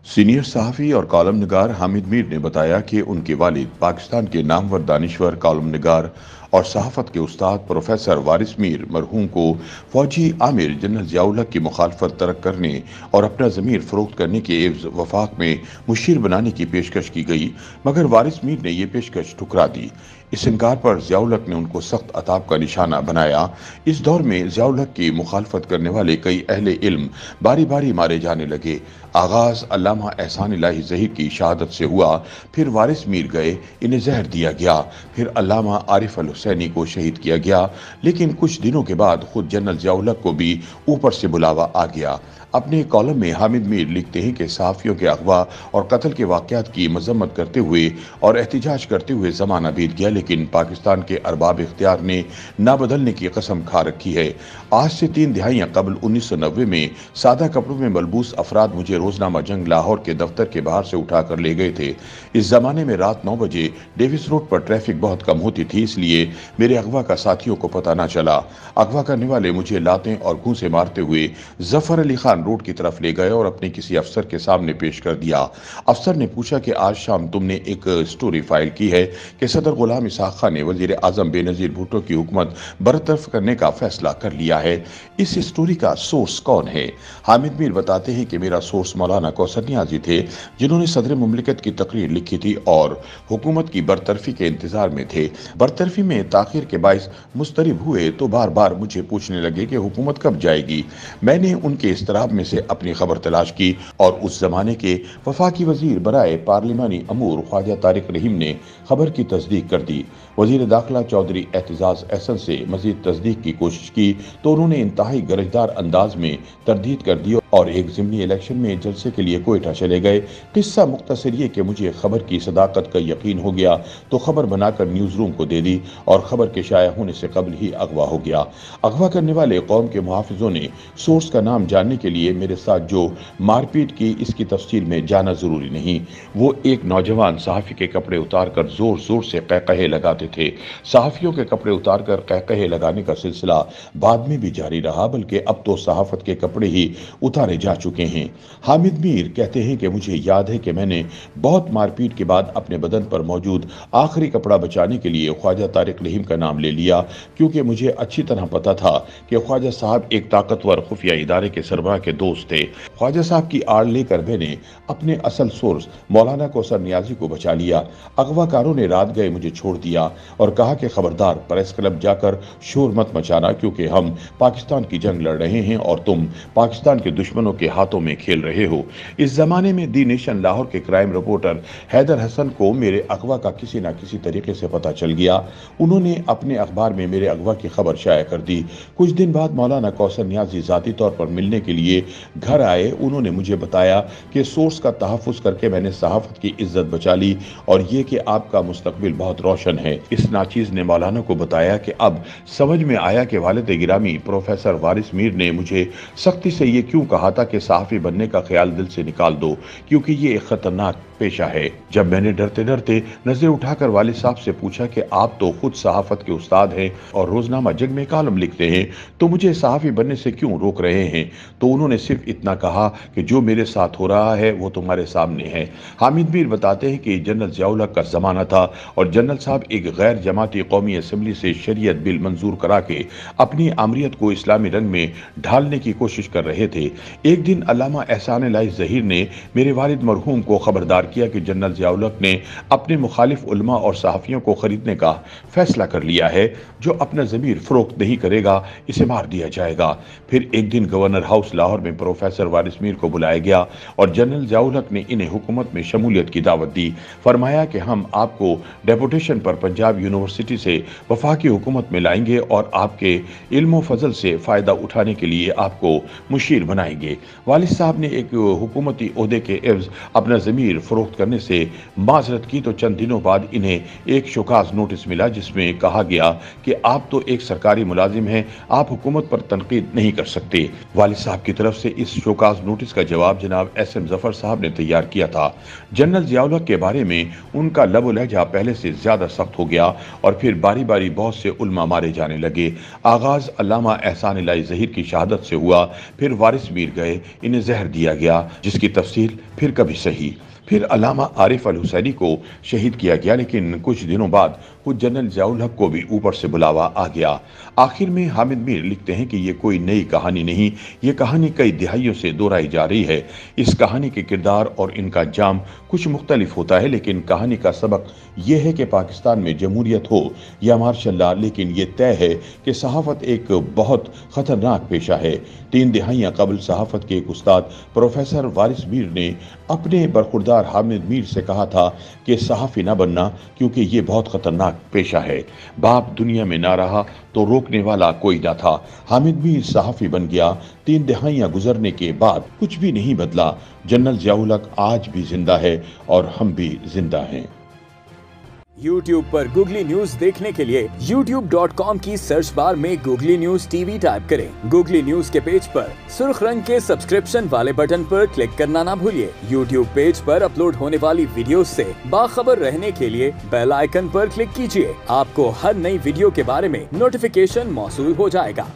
Senior सहाफ़ी और column निगार हामिद मीर ने बताया कि उनके वालिद पाकिस्तान के नामवर दानिश्वर कॉलम निगार और सहाफ़त के उस्ताद प्रोफेसर वारिस मीर मरहूम को फौजी आमिर जनरल ज़िया-उल हक की मुखालफत तर्क करने और अपना ज़मीर फ़रोख्त करने के एवज़ वफाक में मुशीर बनाने की पेशकश की गई, मगर वारिस मीर ने यह पेशकश ठुकरा दी। इस इनकार पर ज़िया-उल हक ने उनको सख्त अताब का निशाना बनाया। इस दौर में ज़िया-उल हक की मुखालफत करने वाले कई अहले इल्म बारी बारी मारे जाने लगे। आगाज़ अल्लामा एहसान इलाही ज़हीर की शहादत से हुआ, फिर वारिस मीर गए, इन्हें जहर दिया गया, फिर अल्लामा आरिफ अल हुसैनी को शहीद किया गया, लेकिन कुछ दिनों के बाद खुद जनरल ज़िया-उल हक को भी ऊपर से बुलावा आ गया। अपने कॉलम में हामिद मीर लिखते हैं कि सहाफ़ियों के अगवा और कत्ल के वाक़यात की मजम्मत करते हुए और एहतिजाज करते हुए ज़माना बीत गया, लेकिन पाकिस्तान के अरबाब इख्तियार ने ना बदलने की कसम खा रखी है। आज से 3 दिहाइयाँ कबल 1990 में सादा कपड़ों में मलबूस अफराद मुझे रोजनामा जंग लाहौर के दफ्तर के बाहर से उठा कर ले गए थे। इस जमाने में रात 9 बजे डेविस रोड पर ट्रैफिक बहुत कम होती थी, इसलिए मेरे अगवा का साथियों को पता न चला। अगवा करने वाले मुझे लातें और घूंसे मारते हुए जफर अली खान रोड की तरफ ले गए और अपने किसी अफसर के सामने पेश कर दिया। अफसर ने पूछा कि आज शाम तुमने एक स्टोरी फाइल की है कि सदर गुलाम इसहाक खान ने वजीर आजम बेनजीर भुट्टो की हुकूमत बरतरफ करने का फैसला कर लिया है। इस स्टोरी का सोर्स कौन है? हामिद मीर बताते हैं कि मेरा सोर्स मौलाना कौसर नियाज़ी थे, जिन्होंने सदर मुमलिकत की तकरीर लिखी थी और हुकूमत की बरतरफी के इंतजार में थे। बरतरफी में ताखिर के बाइस मुस्तरिब हुए तो बार बार मुझे पूछने लगे कि हुकूमत कब जाएगी। मैंने उनके इस्तराब में से अपनी खबर तलाश की और उस जमाने के वफाकी वजीर बराए पार्लिमानी अमूर ख्वाजा तारिक रहीम ने खबर की तस्दीक कर दी। वजीर दाखिला चौधरी एहतजाज एहसन से मजीद तस्दीक की कोशिश की तो उन्होंने इंतहाई गरजदार अंदाज में तरदीद कर दी और एक ज़िमनी इलेक्शन में जलसे के लिए कोयटा चले गए। किस्सा मुख्तसर ये कि मुझे खबर की सदाकत का यकीन हो गया तो खबर बनाकर न्यूज़ रूम को दे दी और खबर के शाया होने से कबल ही अगवा हो गया। अगवा करने वाले कौम के मुहाफिजों ने सोर्स का नाम जानने के लिए मेरे साथ जो मारपीट की, इसकी तफसील में जाना जरूरी नहीं। वो एक नौजवान सहाफ़ी के कपड़े उतार कर जोर जोर से कहकहे लगाते थे। सहाफ़ियों के कपड़े उतार कर कहकहे लगाने का सिलसिला बाद में भी जारी रहा, बल्कि अब तो सहाफ़त के कपड़े ही उतारे जा चुके हैं। हामिद मीर कहते हैं कि मुझे याद है कि मैंने बहुत मारपीट के बाद अपने बदन पर मौजूद आखिरी कपड़ा बचाने के लिए ख्वाजा तारिक रहीम का नाम ले लिया, क्योंकि मुझे अच्छी तरह पता था कि ख्वाजा साहब एक ताकतवर खुफिया इदारे के सरबराह के दोस्त थे। ख्वाजा साहब की आड़ लेकर मैंने अपने असल सोर्स मौलाना कौसर नियाज़ी को बचा लिया। अगवाकारों ने रात गए मुझे छोड़ दिया और कहा कि खबरदार प्रेस क्लब जाकर शोर मत मचाना, क्योंकि हम पाकिस्तान की जंग लड़ रहे हैं और तुम पाकिस्तान के दुश्मनों के हाथों में खेल रहे हो। इस जमाने में दी नेशन लाहौर के क्राइम रिपोर्टर हैदर हसन को मेरे अगवा का किसी न किसी तरीके से पता चल गया। उन्होंने अपने अखबार में मेरे अगवा की खबर शाया कर दी। कुछ दिन बाद मौलाना कौसर नियाज़ी ज़ाती तौर पर मिलने के लिए घर आए। उन्होंने मुझे बताया कि सोर्स का तहफ़्फ़ुज़ करके मैंने सहाफ़त की इज्जत बचा ली और ये कि आपका मुस्तकबिल बहुत रोशन है। इस नाचीज़ ने मौलाना को बताया कि अब समझ में आया कि वालिद गिरामी प्रोफेसर वारिस मीर ने मुझे सख्ती से ये क्यों कहा था कि सहाफ़ी बनने का ख्याल दिल से निकाल दो, क्योंकि ये एक खतरनाक पेशा है। जब मैंने डरते डरते नजर उठाकर वालिद साहब से पूछा कि आप तो खुद सहाफ़त के उस्ताद हैं और रोजनामा जंग में कॉलम लिखते हैं, तो मुझे सहाफ़ी बनने से क्यों रोक रहे हैं? तो उन्होंने सिर्फ इतना कहा कि जो मेरे साथ हो रहा है वो तुम्हारे सामने है। हामिद मीर बताते हैं कि जनरल ज़िया-उल हक का ज़माना था और जनरल साहब एक गैर जमाती कौमी असम्बली से शरीयत बिल मंजूर करा के अपनी आमरीत को इस्लामी रंग में ढालने की कोशिश कर रहे थे। एक दिन अल्लामा एहसान इलाही ज़हीर ने मेरे वालिद मरहूम को खबरदार किया कि जनरल ज़िया-उल हक ने अपने मुखालिफ उलमा और सहाफ़ियों को खरीदने का फैसला कर लिया है। जो अपना ज़मीर फ़रोख्त नहीं करेगा इसे मार दिया जाएगा। फिर एक दिन गवर्नर हाउस लाहौर में प्रोफेसर वारिस मीर को बुलाया गया और जनरल ज़िया-उल हक ने इन्हें हुकूमत में शमूलियत की दावत दी। फरमाया कि हम आपको डेपुटेशन पर पंजाब यूनिवर्सिटी से वफाकी हुकूमत में लाएंगे और आपके इल्म फजल से फ़ायदा उठाने के लिए आपको मुशीर बनाएंगे। वालिद साहब ने एक हुकूमती ओहदे के एवज़ अपना ज़मीर फ़रोख्त फरोख्त करने से माजरत की तो चंद दिनों बाद इन्हें एक शोकाज नोटिस मिला जिसमें कहा गया कि आप तो एक सरकारी मुलाजिम हैं, आप हुकूमत पर तनकीद नहीं कर सकते। वालिद साहब की तरफ से इस शोकाज नोटिस का जवाब जनाब एस.एम. जफर साहब ने तैयार किया था। जनरल जियाउल हक के बारे में उनका लब लहजा पहले से ज्यादा सख्त हो गया और फिर बारी बारी बहुत से उल्मा मारे जाने लगे। आगाज अल्लामा एहसान इलाही ज़हीर की शहादत से हुआ, फिर वारिस मीर गए, इन्हें जहर दिया गया जिसकी तफसील फिर कभी सही। फिर अल्लामा आरिफ अल हुसैनी को शहीद किया गया, लेकिन कुछ दिनों बाद खुद जनरल जियाउल हक को भी ऊपर से बुलावा आ गया। आखिर में हामिद मीर लिखते हैं कि ये कोई नई कहानी नहीं, ये कहानी कई दिहाइयों से दोहराई जा रही है। इस कहानी के किरदार और इनका अंजाम कुछ मुख्तलिफ होता है, लेकिन कहानी का सबक यह है कि पाकिस्तान में जमहूरियत हो या मार्शल लॉ, लेकिन ये तय है कि सहाफ़त एक बहुत ख़तरनाक पेशा है। 3 दिहाइयाँ कबल सहाफ़त के एक उस्ताद प्रोफेसर वारिस मीर ने अपने बरखुरदार हामिद मीर से कहा था कि सहाफ़ी ना बनना, क्योंकि ये बहुत ख़तरनाक पेशा है। बाप दुनिया में ना रहा तो रोकने वाला कोई ना था। हामिद मीर सहाफ़ी बन गया। 3 दिहाइयाँ गुजरने के बाद कुछ भी नहीं बदला। जनरल जियाउल हक आज भी जिंदा है और हम भी जिंदा हैं। YouTube पर गूगली न्यूज देखने के लिए youtube.com की सर्च बार में गूगली न्यूज टीवी टाइप करें। गूगली न्यूज के पेज पर सुर्ख रंग के सब्सक्रिप्शन वाले बटन पर क्लिक करना ना भूलिए। YouTube पेज पर अपलोड होने वाली वीडियोस से बाखबर रहने के लिए बेल आइकन पर क्लिक कीजिए। आपको हर नई वीडियो के बारे में नोटिफिकेशन मौसूल हो जाएगा।